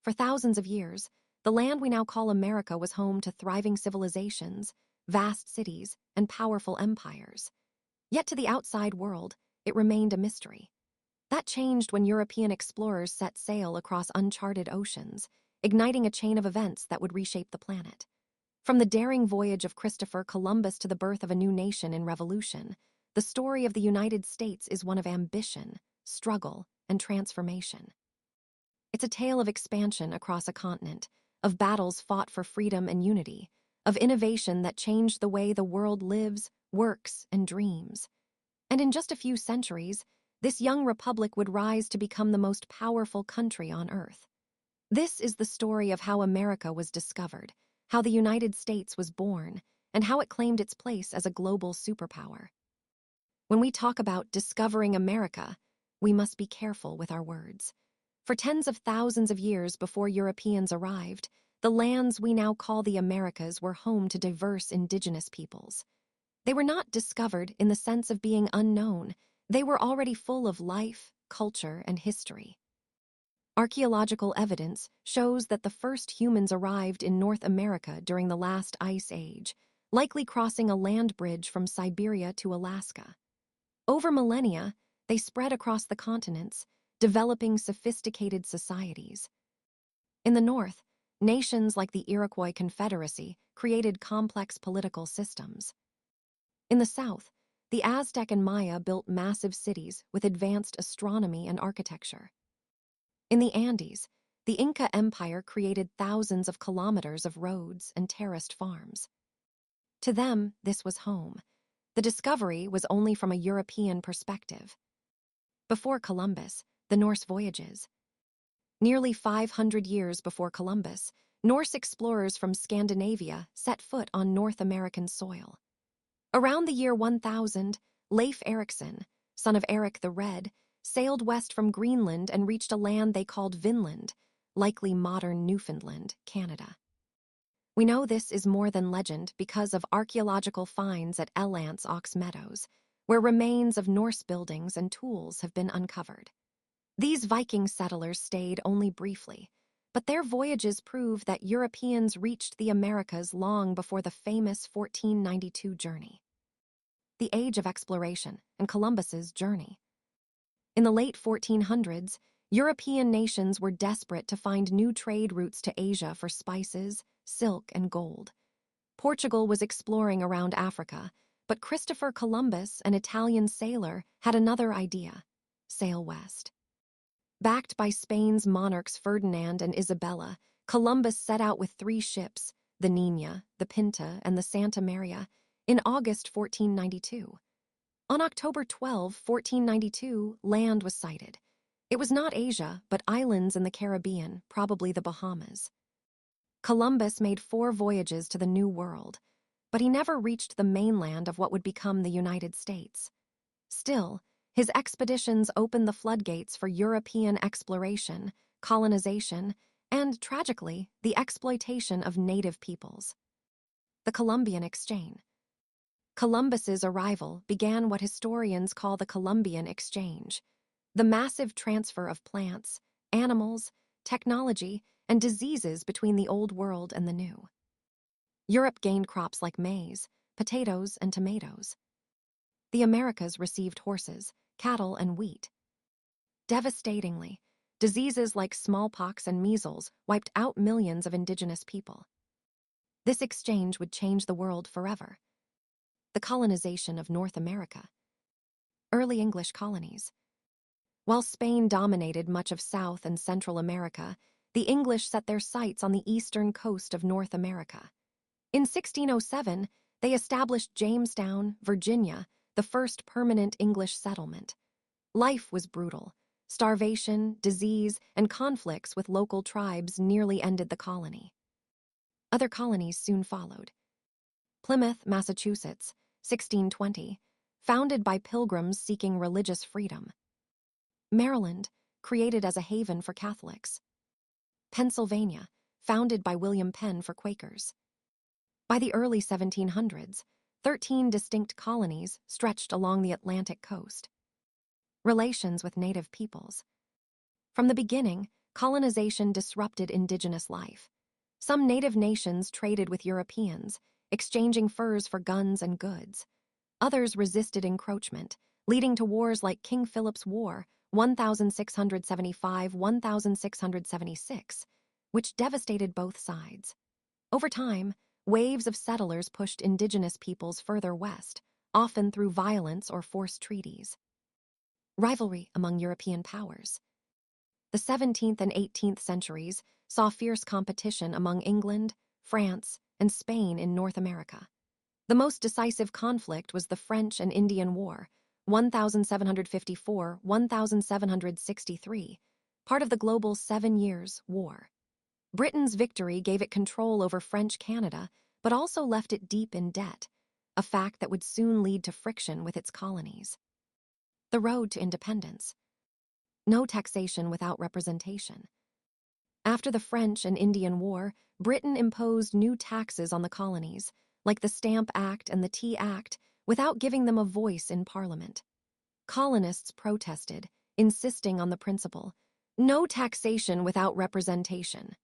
For thousands of years, the land we now call America was home to thriving civilizations, vast cities, and powerful empires. Yet to the outside world, it remained a mystery. That changed when European explorers set sail across uncharted oceans, igniting a chain of events that would reshape the planet. From the daring voyage of Christopher Columbus to the birth of a new nation in revolution, the story of the United States is one of ambition, struggle, and transformation. It's a tale of expansion across a continent, of battles fought for freedom and unity, of innovation that changed the way the world lives, works, and dreams. And in just a few centuries, this young republic would rise to become the most powerful country on Earth. This is the story of how America was discovered, how the United States was born, and how it claimed its place as a global superpower. When we talk about discovering America, we must be careful with our words. For tens of thousands of years before Europeans arrived, the lands we now call the Americas were home to diverse indigenous peoples. They were not discovered in the sense of being unknown. They were already full of life, culture, and history. Archaeological evidence shows that the first humans arrived in North America during the last ice age, likely crossing a land bridge from Siberia to Alaska. Over millennia, they spread across the continents, developing sophisticated societies. In the north, nations like the Iroquois Confederacy created complex political systems. In the south, the Aztec and Maya built massive cities with advanced astronomy and architecture. In the Andes, the Inca Empire created thousands of kilometers of roads and terraced farms. To them, this was home. The discovery was only from a European perspective. Before Columbus, the Norse voyages. Nearly 500 years before Columbus, Norse explorers from Scandinavia set foot on North American soil. Around the year 1000, Leif Erikson, son of Eric the Red, sailed west from Greenland and reached a land they called Vinland, likely modern Newfoundland, Canada. We know this is more than legend because of archaeological finds at Elance Ox Meadows, where remains of Norse buildings and tools have been uncovered. These Viking settlers stayed only briefly, but their voyages prove that Europeans reached the Americas long before the famous 1492 journey. The Age of Exploration and Columbus's journey. In the late 1400s, European nations were desperate to find new trade routes to Asia for spices, silk, and gold. Portugal was exploring around Africa, but Christopher Columbus, an Italian sailor, had another idea: sail west. Backed by Spain's monarchs Ferdinand and Isabella, Columbus set out with 3 ships, the Nina, the Pinta, and the Santa Maria, in August 1492. On October 12, 1492, land was sighted. It was not Asia, but islands in the Caribbean, probably the Bahamas. Columbus made 4 voyages to the New World, but he never reached the mainland of what would become the United States. Still, his expeditions opened the floodgates for European exploration, colonization, and, tragically, the exploitation of native peoples. The Columbian Exchange. Columbus's arrival began what historians call the Columbian Exchange, the massive transfer of plants, animals, technology, and diseases between the Old World and the New. Europe gained crops like maize, potatoes, and tomatoes. The Americas received horses, cattle, and wheat. Devastatingly, diseases like smallpox and measles wiped out millions of indigenous people. This exchange would change the world forever. The colonization of North America. Early English colonies. While Spain dominated much of South and Central America, the English set their sights on the eastern coast of North America. In 1607, they established Jamestown, Virginia, the first permanent English settlement. Life was brutal. Starvation, disease, and conflicts with local tribes nearly ended the colony. Other colonies soon followed. Plymouth, Massachusetts, 1620, founded by pilgrims seeking religious freedom. Maryland, created as a haven for Catholics. Pennsylvania, founded by William Penn for Quakers. By the early 1700s, 13 distinct colonies stretched along the Atlantic coast. Relations with native peoples. From the beginning, colonization disrupted indigenous life. Some native nations traded with Europeans, exchanging furs for guns and goods. Others resisted encroachment, leading to wars like King Philip's War, 1675–1676, which devastated both sides. Over time, waves of settlers pushed indigenous peoples further west, often through violence or forced treaties. Rivalry among European powers. The 17th and 18th centuries saw fierce competition among England, France, and Spain in North America. The most decisive conflict was the French and Indian War, 1754–1763, part of the global 7 Years' War. Britain's victory gave it control over French Canada, but also left it deep in debt, a fact that would soon lead to friction with its colonies. The road to independence. No taxation without representation. After the French and Indian War, Britain imposed new taxes on the colonies, like the Stamp Act and the Tea Act, without giving them a voice in Parliament. Colonists protested, insisting on the principle, no taxation without representation.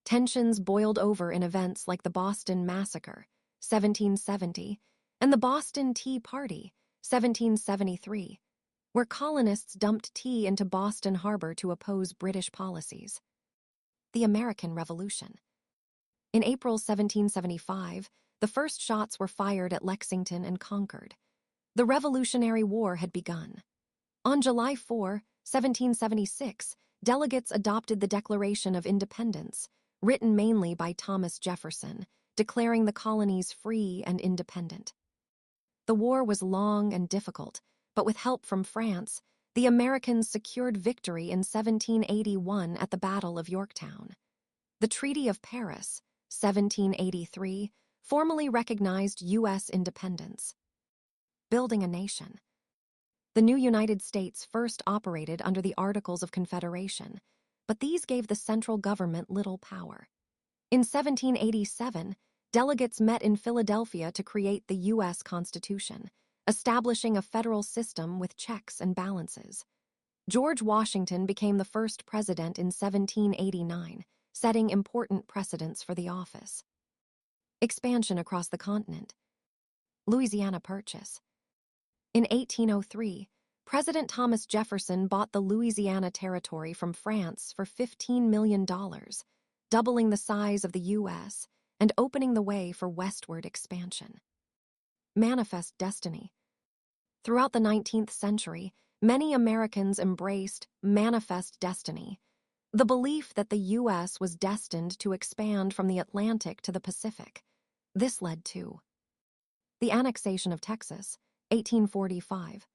Tensions boiled over in events like the Boston Massacre, 1770, and the Boston Tea Party, 1773, where colonists dumped tea into Boston Harbor to oppose British policies. The American Revolution. In April 1775, the first shots were fired at Lexington and Concord. The Revolutionary War had begun. On July 4, 1776, delegates adopted the Declaration of Independence, written mainly by Thomas Jefferson, declaring the colonies free and independent. The war was long and difficult, but with help from France, the Americans secured victory in 1781 at the Battle of Yorktown. The Treaty of Paris, 1783, formally recognized U.S. independence. Building a nation. The new United States first operated under the Articles of Confederation, but these gave the central government little power. In 1787, delegates met in Philadelphia to create the U.S. Constitution, establishing a federal system with checks and balances. George Washington became the first president in 1789, setting important precedents for the office. Expansion across the continent. Louisiana Purchase. In 1803, President Thomas Jefferson bought the Louisiana Territory from France for $15 million, doubling the size of the U.S. and opening the way for westward expansion. Manifest destiny. Throughout the 19th century, many Americans embraced manifest destiny, the belief that the U.S. was destined to expand from the Atlantic to the Pacific. This led to the annexation of Texas, 1845.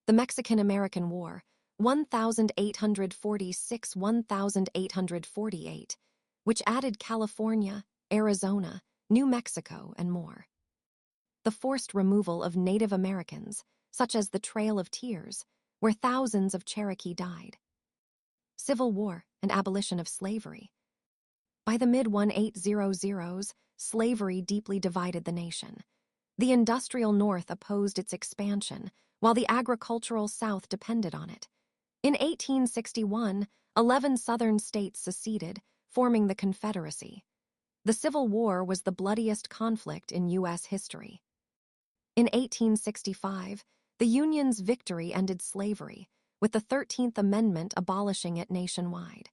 The Mexican-American War, 1846–1848, which added California, Arizona, New Mexico, and more. The forced removal of Native Americans, such as the Trail of Tears, where thousands of Cherokee died. Civil War and abolition of slavery. By the mid-1800s, slavery deeply divided the nation. The industrial North opposed its expansion, while the agricultural South depended on it. In 1861, 11 Southern states seceded, forming the Confederacy. The Civil War was the bloodiest conflict in U.S. history. In 1865, the Union's victory ended slavery, with the 13th Amendment abolishing it nationwide.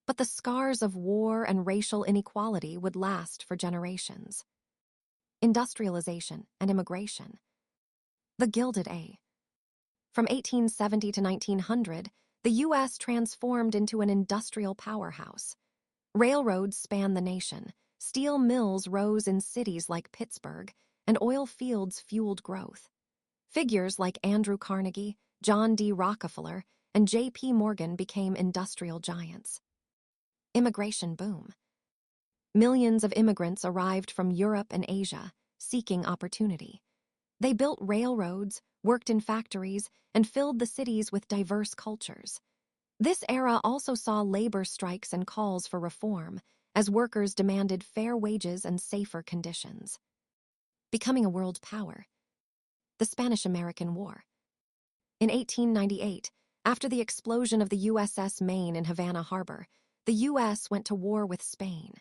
But the scars of war and racial inequality would last for generations. Industrialization and immigration. The Gilded Age. From 1870 to 1900, the U.S. transformed into an industrial powerhouse. Railroads spanned the nation, steel mills rose in cities like Pittsburgh, and oil fields fueled growth. Figures like Andrew Carnegie, John D. Rockefeller, and J.P. Morgan became industrial giants. Immigration boom. Millions of immigrants arrived from Europe and Asia, seeking opportunity. They built railroads, worked in factories, and filled the cities with diverse cultures. This era also saw labor strikes and calls for reform, as workers demanded fair wages and safer conditions. Becoming a world power. The Spanish-American War. In 1898, After the explosion of the USS Maine in Havana Harbor, the US went to war with Spain.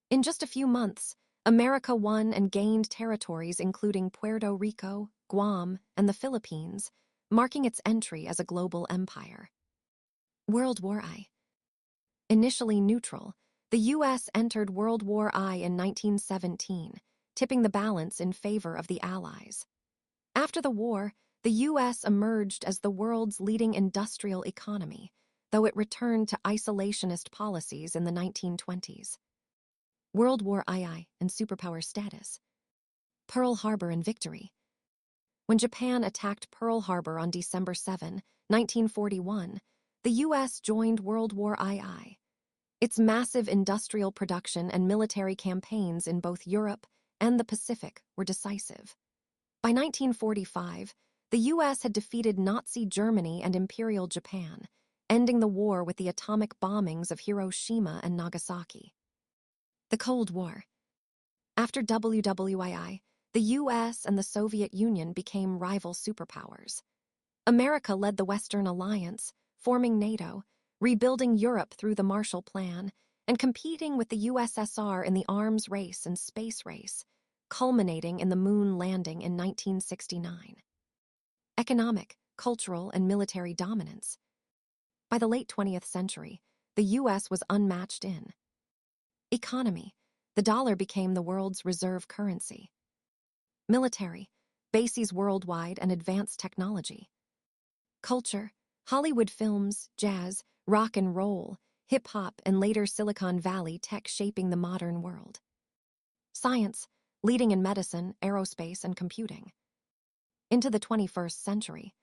In just a few months, America won and gained territories including Puerto Rico, Guam, and the Philippines, marking its entry as a global empire. World War I. Initially neutral, the U.S. entered World War I in 1917, tipping the balance in favor of the Allies. After the war, the U.S. emerged as the world's leading industrial economy, though it returned to isolationist policies in the 1920s. World War II and superpower status. Pearl Harbor and victory. When Japan attacked Pearl Harbor on December 7, 1941, the U.S. joined World War II. Its massive industrial production and military campaigns in both Europe and the Pacific were decisive. By 1945, the U.S. had defeated Nazi Germany and Imperial Japan, ending the war with the atomic bombings of Hiroshima and Nagasaki. The Cold War. After WWII, the U.S. and the Soviet Union became rival superpowers. America led the Western Alliance, forming NATO, rebuilding Europe through the Marshall Plan, and competing with the USSR in the arms race and space race, culminating in the moon landing in 1969. Economic, cultural, and military dominance. By the late 20th century, the U.S. was unmatched in economy. The dollar became the world's reserve currency. Military, bases worldwide and advanced technology. Culture, Hollywood films, jazz, rock and roll, hip-hop, and later Silicon Valley tech shaping the modern world. Science, leading in medicine, aerospace, and computing. Into the 21st century,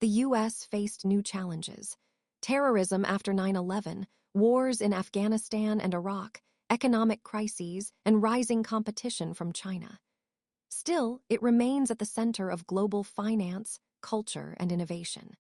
the U.S. faced new challenges. Terrorism after 9/11, wars in Afghanistan and Iraq, economic crises, and rising competition from China. Still, it remains at the center of global finance, culture, and innovation.